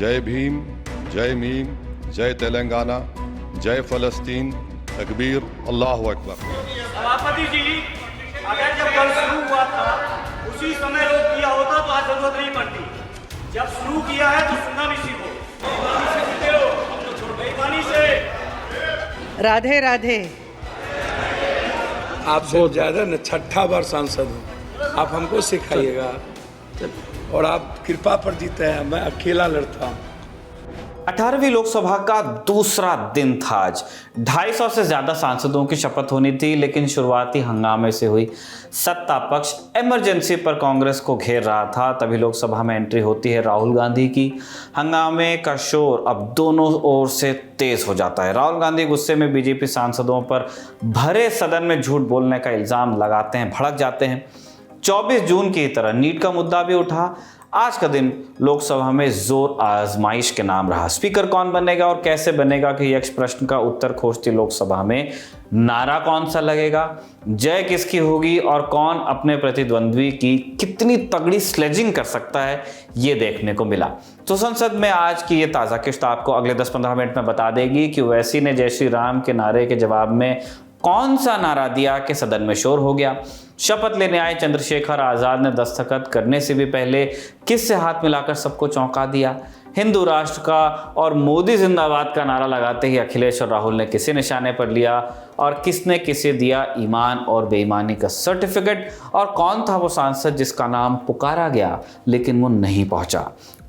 जय भीम, जय मीम, जय तेलंगाना, जय फलस्तीन, तकबीर, अल्लाहु अकबर। सभापति जी, अगर जब कल शुरू हुआ था उसी समय रोक दिया होता तो आज जरूरत नहीं पड़ती। जब शुरू किया है तो सुनना निश्चित हो। बेईमानी से राधे राधे। आप बहुत ज़्यादा न 6ठा बार सांसद हूँ, आप हमको सिखाइएगा। और आप कृपा पर जीते हैं, मैं अकेला लड़ता हूँ। 18वीं लोकसभा का दूसरा दिन था आज। 250 से ज्यादा सांसदों की शपथ होनी थी, लेकिन शुरुआती हंगामे से हुई सत्ता पक्ष इमरजेंसी पर कांग्रेस को घेर रहा था। तभी लोकसभा में एंट्री होती है राहुल गांधी की। हंगामे का शोर अब दोनों ओर से तेज हो जाता है। राहुल गांधी गुस्से में बीजेपी सांसदों पर भरे सदन में झूठ बोलने का इल्जाम लगाते हैं, भड़क जाते हैं। 24 जून की तरह नीट का मुद्दा भी उठा। आज का दिन लोकसभा में जोर आजमाइश के नाम रहा। स्पीकर कौन बनेगा और कैसे बनेगा कि यक्ष प्रश्न का उत्तर खोजती लोकसभा में नारा कौन सा लगेगा, जय किसकी होगी और कौन अपने प्रतिद्वंद्वी की कितनी तगड़ी स्लेजिंग कर सकता है, ये देखने को मिला। तो संसद में आज की ये ताज़ा किस्त आपको अगले 10-15 मिनट में बता देगी कि ओवैसी ने जय श्री राम के नारे के जवाब में कौन सा नारा दिया कि सदन में शोर हो गया। शपथ लेने आए चंद्रशेखर आजाद ने दस्तखत करने से भी पहले किससे हाथ मिलाकर सबको चौंका दिया। हिंदू राष्ट्र का और मोदी जिंदाबाद का नारा लगाते ही अखिलेश और राहुल ने किसे निशाने पर लिया और किसने किसे दिया ईमान और बेईमानी का सर्टिफिकेट, और कौन था वो सांसद जिसका नाम पुकारा गया लेकिन वो नहीं पहुंचा।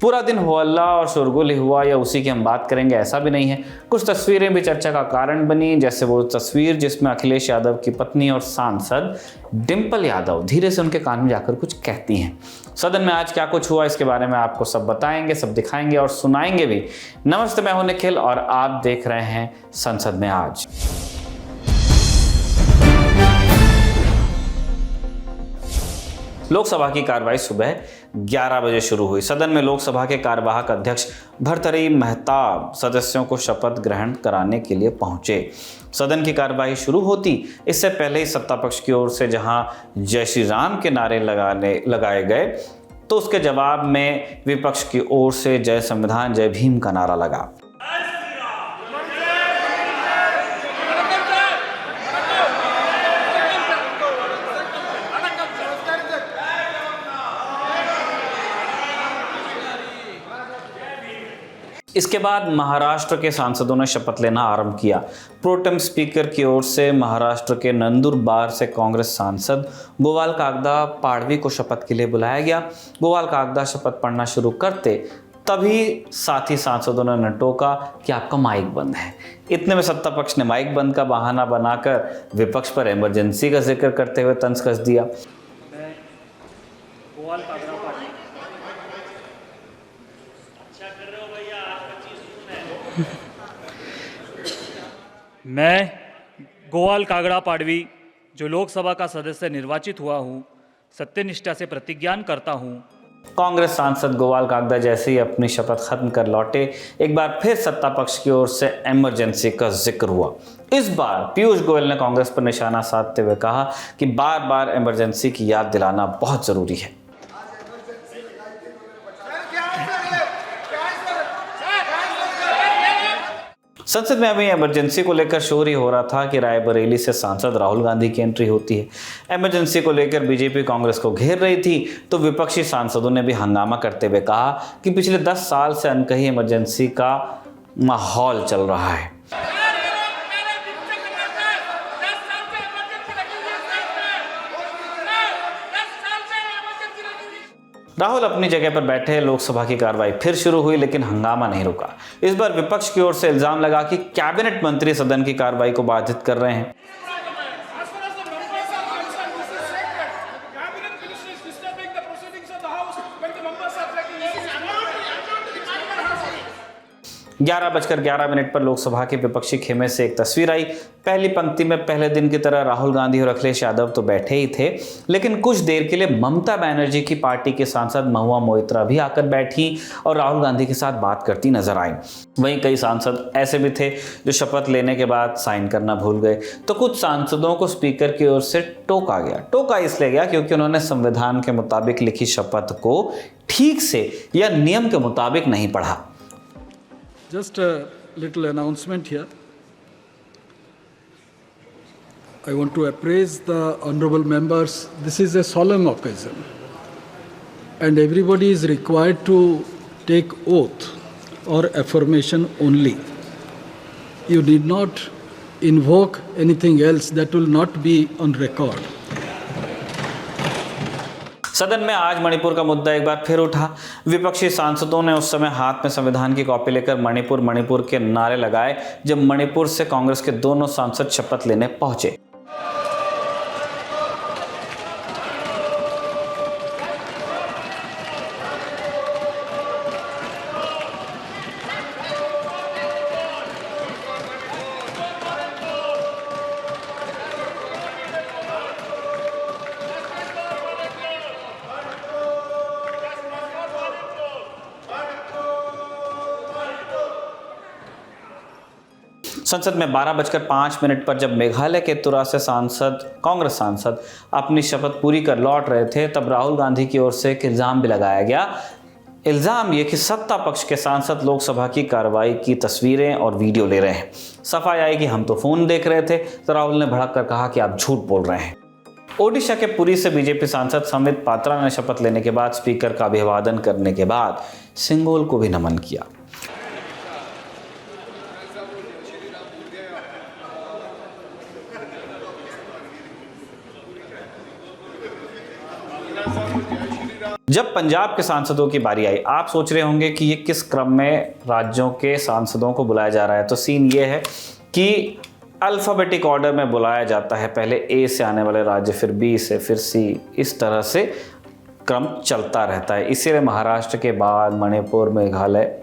पूरा दिन हो अल्लाह और शोरगुल ही हुआ या उसी की हम बात करेंगे, ऐसा भी नहीं है। कुछ तस्वीरें भी चर्चा का कारण बनी, जैसे वो तस्वीर जिसमें अखिलेश यादव की पत्नी और सांसद डिंपल यादव धीरे से उनके कान में जाकर कुछ कहती हैं। सदन में आज क्या कुछ हुआ इसके बारे में आपको सब बताएंगे, सब दिखाएंगे और सुनाएंगे भी। नमस्ते, मैं हूं निखिल और आप देख रहे हैं संसद में आज। लोकसभा की कार्रवाई सुबह 11 बजे शुरू हुई। सदन में लोकसभा के कार्यवाहक अध्यक्ष भर्तृहरि मेहताब सदस्यों को शपथ ग्रहण कराने के लिए पहुंचे। सदन की कार्यवाही शुरू होती इससे पहले ही सत्ता पक्ष की ओर से जहां जय श्री राम के नारे लगाए गए, तो उसके जवाब में विपक्ष की ओर से जय संविधान जय भीम का नारा लगा। इसके बाद महाराष्ट्र के सांसदों ने शपथ लेना आरंभ किया। प्रोटेम स्पीकर की ओर से महाराष्ट्र के नंदुरबार से कांग्रेस सांसद गोवाल कागदा पाड़वी को शपथ के लिए बुलाया गया। गोवाल कागदा शपथ पढ़ना शुरू करते तभी साथी सांसदों ने टोका कि आपका माइक बंद है। इतने में सत्ता पक्ष ने माइक बंद का बहाना बनाकर विपक्ष पर इमरजेंसी का जिक्र करते हुए तंज कस दिया। मैं गोवाल कागड़ा पाड़वी, जो लोकसभा का सदस्य निर्वाचित हुआ हूँ, सत्यनिष्ठा से प्रतिज्ञान करता हूँ। कांग्रेस सांसद गोवाल कागदा जैसे ही अपनी शपथ खत्म कर लौटे, एक बार फिर सत्ता पक्ष की ओर से इमरजेंसी का जिक्र हुआ। इस बार पीयूष गोयल ने कांग्रेस पर निशाना साधते हुए कहा कि बार बार इमरजेंसी की याद दिलाना बहुत जरूरी है। संसद में अभी इमरजेंसी को लेकर शोर ही हो रहा था कि रायबरेली से सांसद राहुल गांधी की एंट्री होती है। इमरजेंसी को लेकर बीजेपी कांग्रेस को घेर रही थी, तो विपक्षी सांसदों ने भी हंगामा करते हुए कहा कि पिछले 10 साल से अनकही इमरजेंसी का माहौल चल रहा है। राहुल अपनी जगह पर बैठे। लोकसभा की कार्रवाई फिर शुरू हुई, लेकिन हंगामा नहीं रुका। इस बार विपक्ष की ओर से इल्जाम लगा कि कैबिनेट मंत्री सदन की कार्रवाई को बाधित कर रहे हैं। 11:11 पर लोकसभा के विपक्षी खेमे से एक तस्वीर आई। पहली पंक्ति में पहले दिन की तरह राहुल गांधी और अखिलेश यादव तो बैठे ही थे, लेकिन कुछ देर के लिए ममता बनर्जी की पार्टी के सांसद महुआ मोइत्रा भी आकर बैठी और राहुल गांधी के साथ बात करती नजर आई। वहीं कई सांसद ऐसे भी थे जो शपथ लेने के बाद साइन करना भूल गए। तो कुछ सांसदों को स्पीकर की ओर से टोका गया। टोका इसलिए गया क्योंकि उन्होंने संविधान के मुताबिक लिखी शपथ को ठीक से या नियम के मुताबिक नहीं पढ़ा। Just a little announcement here. I want to appraise the honorable members. This is a solemn occasion, and everybody is required to take oath or affirmation only. You need not invoke anything else that will not be on record. सदन में आज मणिपुर का मुद्दा एक बार फिर उठा। विपक्षी सांसदों ने उस समय हाथ में संविधान की कॉपी लेकर मणिपुर के नारे लगाए जब मणिपुर से कांग्रेस के दोनों सांसद शपथ लेने पहुंचे। संसद में 12:05 पर जब मेघालय के तुरा से कांग्रेस सांसद अपनी शपथ पूरी कर लौट रहे थे तब राहुल गांधी की ओर से एक इल्जाम भी लगाया गया। इल्जाम ये कि सत्ता पक्ष के सांसद लोकसभा की कार्रवाई की तस्वीरें और वीडियो ले रहे हैं। सफाई आई कि हम तो फोन देख रहे थे, तो राहुल ने भड़क कर कहा कि आप झूठ बोल रहे हैं। ओडिशा के पुरी से बीजेपी सांसद संबित पात्रा ने शपथ लेने के बाद स्पीकर का अभिवादन करने के बाद सिंगोल को भी नमन किया। जब पंजाब के सांसदों की बारी आई, आप सोच रहे होंगे कि ये किस क्रम में राज्यों के सांसदों को बुलाया जा रहा है। तो सीन ये है कि अल्फाबेटिक ऑर्डर में बुलाया जाता है। पहले ए से आने वाले राज्य, फिर बी से, फिर सी, इस तरह से क्रम चलता रहता है। इसीलिए महाराष्ट्र के बाद मणिपुर, मेघालय,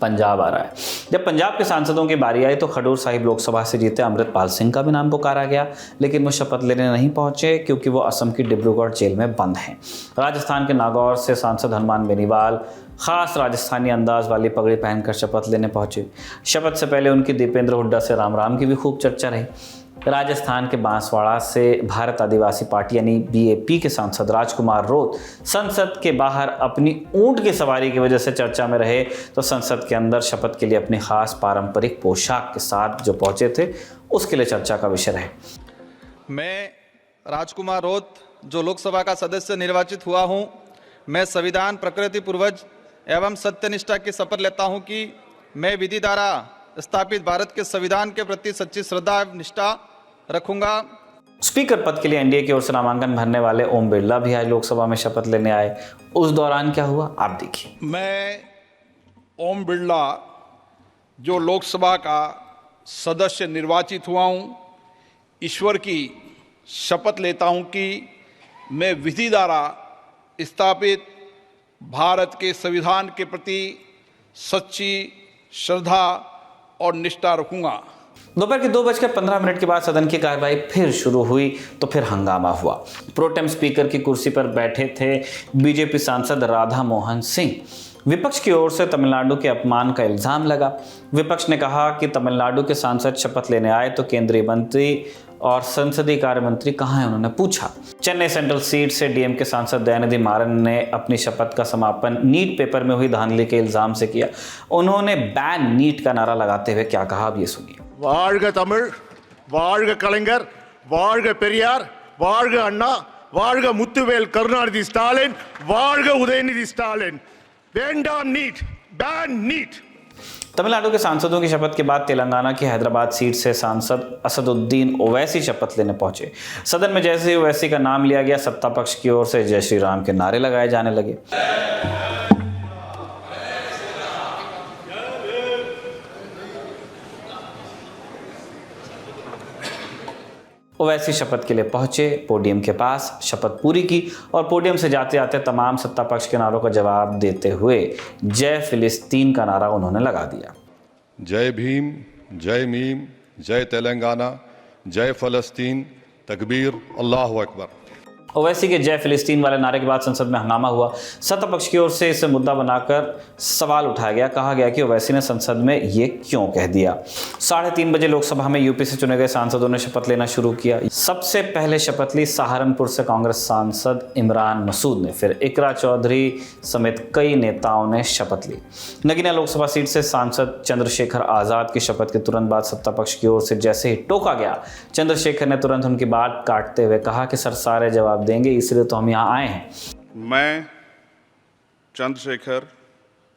पंजाब आ रहा है। जब पंजाब के सांसदों की बारी आई तो खडूर साहिब लोकसभा से जीते अमृतपाल सिंह का भी नाम पुकारा गया, लेकिन वो शपथ लेने नहीं पहुंचे क्योंकि वो असम की डिब्रूगढ़ जेल में बंद हैं। राजस्थान के नागौर से सांसद हनुमान बेनीवाल खास राजस्थानी अंदाज वाली पगड़ी पहनकर शपथ लेने पहुंचे। शपथ से पहले उनकी दीपेंद्र हुड्डा से राम राम की भी खूब चर्चा रही। राजस्थान के बांसवाड़ा से भारत आदिवासी पार्टी यानी बीएपी के सांसद राजकुमार रोत संसद के बाहर अपनी ऊंट की सवारी की वजह से चर्चा में रहे, तो संसद के अंदर शपथ के लिए अपनी खास पारंपरिक पोशाक के साथ जो पहुंचे थे उसके लिए चर्चा का विषय रहे। मैं राजकुमार रोत जो लोकसभा का सदस्य निर्वाचित हुआ हूं, मैं संविधान, प्रकृति, पूर्वज एवं सत्यनिष्ठा की शपथ लेता हूं कि मैं विधि द्वारा स्थापित भारत के संविधान के प्रति सच्ची श्रद्धा एवं निष्ठा रखूंगा। स्पीकर पद के लिए एनडीए की ओर से नामांकन भरने वाले ओम बिरला भी आज लोकसभा में शपथ लेने आए। उस दौरान क्या हुआ आप देखिए। मैं ओम बिरला जो लोकसभा का सदस्य निर्वाचित हुआ हूं, ईश्वर की शपथ लेता हूं कि मैं विधि द्वारा स्थापित भारत के संविधान के प्रति सच्ची श्रद्धा और निष्ठा रखूंगा। दोपहर के 2:15 के बाद सदन की कार्रवाई फिर शुरू हुई तो फिर हंगामा हुआ। प्रोटेम स्पीकर की कुर्सी पर बैठे थे बीजेपी सांसद राधा मोहन सिंह। विपक्ष की ओर से तमिलनाडु के अपमान का इल्जाम लगा। विपक्ष ने कहा कि तमिलनाडु के सांसद शपथ लेने आए तो केंद्रीय मंत्री और संसदीय कार्य मंत्री कहाँ हैं, उन्होंने पूछा। चेन्नई सेंट्रल सीट से डीएम के सांसद दयानिधि मारन ने अपनी शपथ का समापन नीट पेपर में हुई धांधली के इल्जाम से किया। उन्होंने बैन नीट का नारा लगाते हुए क्या कहा, अब ये सुनिए। வாழ்க தமிழ், வாழ்க கலைஞர், வாழ்க பெரியார், வாழ்க அண்ணா, வாழ்க முத்துவேல் கருணாநிதி ஸ்டாலின், வாழ்க உதயநிதி ஸ்டாலின்। வேண்டாம் नीट, बैन नीट। तमिलनाडु के सांसदों की शपथ के बाद तेलंगाना की हैदराबाद सीट से सांसद असदुद्दीन ओवैसी शपथ लेने पहुंचे। सदन में जैसे ही ओवैसी का नाम लिया गया, सत्ता पक्ष की ओर से जय श्री राम के नारे लगाए जाने लगे। ओवैसी शपथ के लिए पहुंचे, पोडियम के पास शपथ पूरी की और पोडियम से जाते जाते तमाम सत्ता पक्ष के नारों का जवाब देते हुए जय फिलिस्तीन का नारा उन्होंने लगा दिया। जय भीम, जय मीम, जय तेलंगाना, जय फलस्तीन, तकबीर, अल्लाहु अकबर। ओवैसी के जय फिलिस्तीन वाले नारे के बाद संसद में हंगामा हुआ। सत्ता पक्ष की ओर से इसे मुद्दा बनाकर सवाल उठाया गया। कहा गया कि ओवैसी ने संसद में ये क्यों कह दिया। 3:30 बजे लोकसभा में यूपी से चुने गए सांसदों ने शपथ लेना शुरू किया। सबसे पहले शपथ ली सहारनपुर से कांग्रेस सांसद इमरान मसूद ने, फिर इकरा चौधरी समेत कई नेताओं ने शपथ ली। नगीना लोकसभा सीट से सांसद चंद्रशेखर आजाद की शपथ के तुरंत बाद सत्ता पक्ष की ओर से जैसे ही टोका गया, चंद्रशेखर ने तुरंत उनकी बात काटते हुए कहा कि सर सारे जवाब देंगे, इसलिए तो हम यहाँ आए हैं। मैं चंद्रशेखर,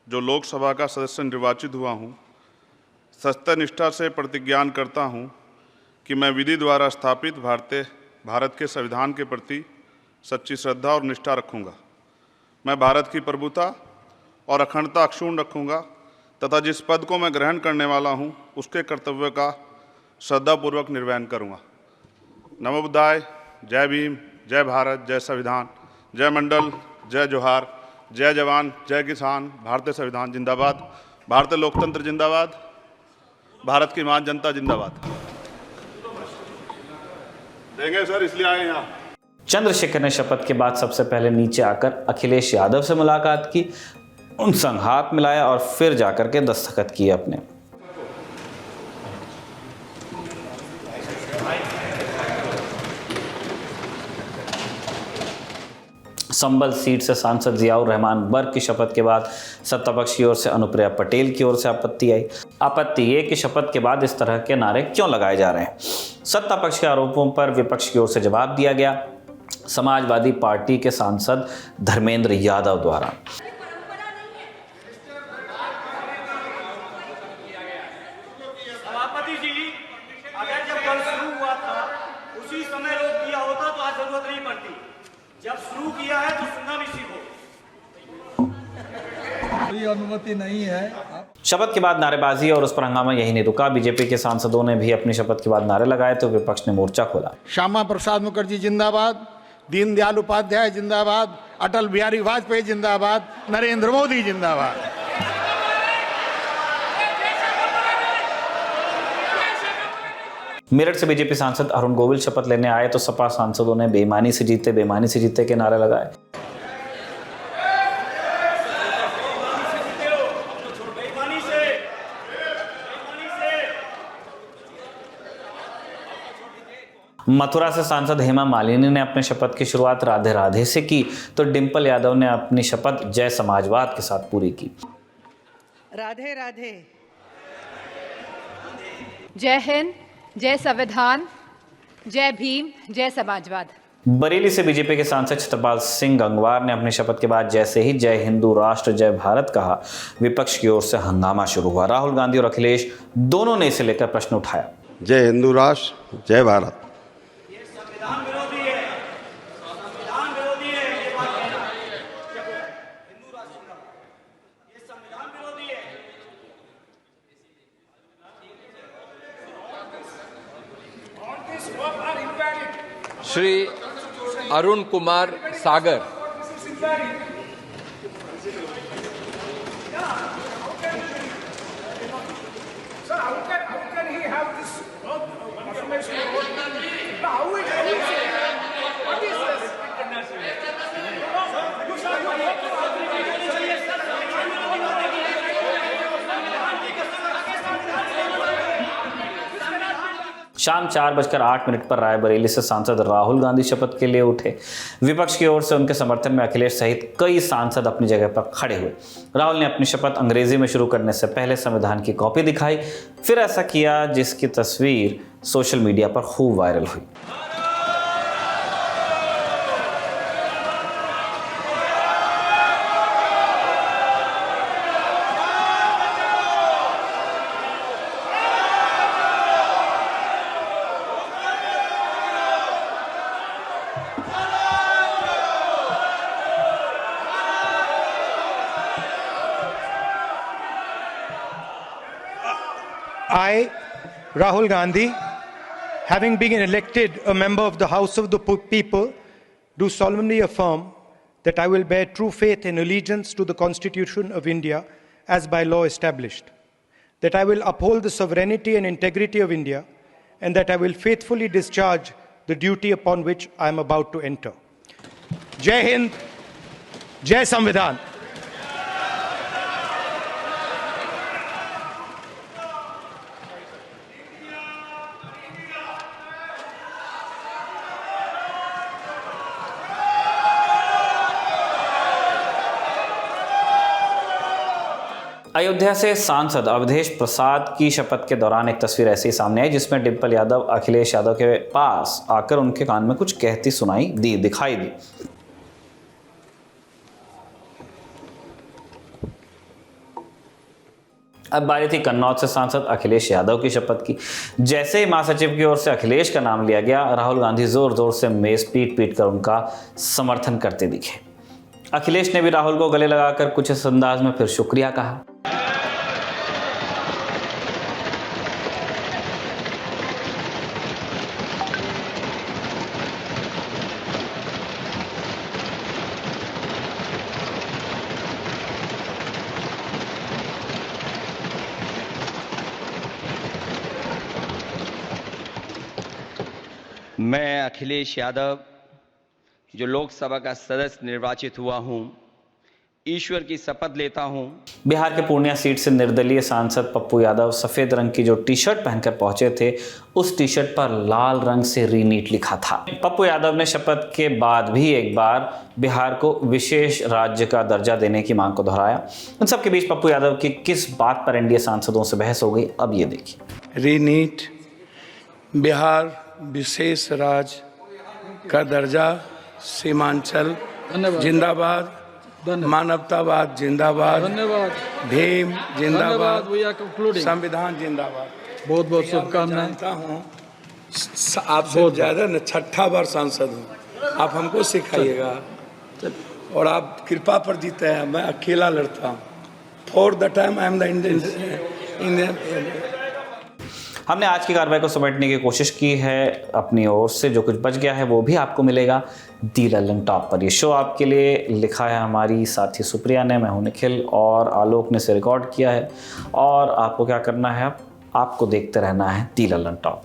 जो लोकसभा का सदस्य निर्वाचित हुआ हूँ, सत्यनिष्ठा से प्रतिज्ञान करता हूँ कि मैं विधि द्वारा स्थापित भारत के संविधान के प्रति सच्ची श्रद्धा और निष्ठा रखूँगा। मैं भारत की प्रभुता और अखंडता अक्षुण्ण रखूँगा तथा जिस पद को मैं ग्रहण करने वाला हूँ उसके कर्तव्य का श्रद्धापूर्वक निर्वहन करूँगा। नमो बुद्धाय। जय भीम, जय भारत, जय संविधान, जय मंडल, जय जोहार, जय जवान, जय किसान, भारतीय संविधान जिंदाबाद, भारतीय लोकतंत्र जिंदाबाद, भारत की महान जनता जिंदाबाद। देंगे सर, इसलिए आए यहाँ। चंद्रशेखर ने शपथ के बाद सबसे पहले नीचे आकर अखिलेश यादव से मुलाकात की, उन संग हाथ मिलाया और फिर जाकर के दस्तखत किए अपने। संभल सीट से सांसद जियाउर रहमान बर्क की शपथ के बाद सत्ता पक्ष की ओर से अनुप्रिया पटेल की ओर से आपत्ति आई। आपत्ति ये कि शपथ के बाद इस तरह के नारे क्यों लगाए जा रहे हैं। सत्ता पक्ष के आरोपों पर विपक्ष की ओर से जवाब दिया गया समाजवादी पार्टी के सांसद धर्मेंद्र यादव द्वारा। सभापति जी, अगर जब कल शुरू हुआ था उसी समय रोक दिया होता तो आज जरूरत नहीं पड़ती। जब शुरू किया है तो सुनना भी सीखो। कोई अनुमति नहीं है। शपथ के बाद नारेबाजी और उस पर हंगामा यही नहीं रुका। बीजेपी के सांसदों ने भी अपनी शपथ के बाद नारे लगाए तो विपक्ष ने मोर्चा खोला। श्यामा प्रसाद मुखर्जी जिंदाबाद, दीनदयाल उपाध्याय जिंदाबाद, अटल बिहारी वाजपेयी जिंदाबाद, नरेंद्र मोदी जिंदाबाद। मेरठ से बीजेपी सांसद अरुण गोविल शपथ लेने आए तो सपा सांसदों ने बेईमानी से जीते के नारे लगाए। मथुरा से सांसद हेमा मालिनी ने अपने शपथ की शुरुआत राधे राधे से की तो डिंपल यादव ने अपनी शपथ जय समाजवाद के साथ पूरी की। राधे राधे। जय हिंद, जय संविधान, जय भीम, जय समाजवाद। बरेली से बीजेपी के सांसद छत्रपाल सिंह गंगवार ने अपनी शपथ के बाद जैसे ही जय हिंदू राष्ट्र जय भारत कहा, विपक्ष की ओर से हंगामा शुरू हुआ। राहुल गांधी और अखिलेश दोनों ने इसे लेकर प्रश्न उठाया। जय हिंदू राष्ट्र जय भारत। ये संविधान विरोधी है, संविधान विरोधी है, ये बात कहना। हिंदू राष्ट्र, ये संविधान विरोधी है। श्री अरुण कुमार सागर। शाम 4:08 पर रायबरेली से सांसद राहुल गांधी शपथ के लिए उठे। विपक्ष की ओर से उनके समर्थन में अखिलेश सहित कई सांसद अपनी जगह पर खड़े हुए। राहुल ने अपनी शपथ अंग्रेजी में शुरू करने से पहले संविधान की कॉपी दिखाई, फिर ऐसा किया जिसकी तस्वीर सोशल मीडिया पर खूब वायरल हुई। I, Rahul Gandhi, having been elected a member of the House of the People, do solemnly affirm that I will bear true faith and allegiance to the Constitution of India as by law established, that I will uphold the sovereignty and integrity of India, and that I will faithfully discharge the duty upon which I am about to enter. जय हिंद, जय संविधान। अयोध्या से सांसद अवधेश प्रसाद की शपथ के दौरान एक तस्वीर ऐसी सामने आई जिसमें डिंपल यादव अखिलेश यादव के पास आकर उनके कान में कुछ कहती दिखाई दी। अब बारी थी कन्नौज से सांसद अखिलेश यादव की शपथ की। जैसे ही महासचिव की ओर से अखिलेश का नाम लिया गया, राहुल गांधी जोर जोर से मेज पीट कर उनका समर्थन करते दिखे। अखिलेश ने भी राहुल को गले लगाकर कुछ इस अंदाज में फिर शुक्रिया कहा। मैं अखिलेश यादव, जो लोकसभा का सदस्य निर्वाचित हुआ हूं, ईश्वर की शपथ लेता हूं। बिहार के पूर्णिया सीट से निर्दलीय सांसद पप्पू यादव सफेद रंग की जो टी शर्ट पहनकर पहुंचे थे, उस टी शर्ट पर लाल रंग से रीनीट लिखा था। पप्पू यादव ने शपथ के बाद भी एक बार बिहार को विशेष राज्य का दर्जा देने की मांग को दोहराया। इन सबके बीच पप्पू यादव की किस बात पर एनडीए सांसदों से बहस हो गई, अब ये देखिए। रीनीट, बिहार विशेष राज्य का दर्जा, सीमांचल जिंदाबाद, मानवतावाद जिंदाबाद, भीम जिंदाबाद, संविधान जिंदाबाद। बहुत बहुत शुभकामनाएं। जानता हूँ आपसे ज़्यादा न 6ठा बार सांसद हूँ, आप हमको सिखाइएगा और आप कृपा पर जीते हैं। मैं अकेला लड़ता हूँ। For the time I am the Indian. हमने आज की कार्रवाई को समेटने की कोशिश की है अपनी ओर से। जो कुछ बच गया है वो भी आपको मिलेगा दी लल्लन टॉप पर। ये शो आपके लिए लिखा है हमारी साथी सुप्रिया ने, मैं हूं निखिल और आलोक ने इसे रिकॉर्ड किया है। और आपको क्या करना है, अब आपको देखते रहना है दी लल्लन टॉप।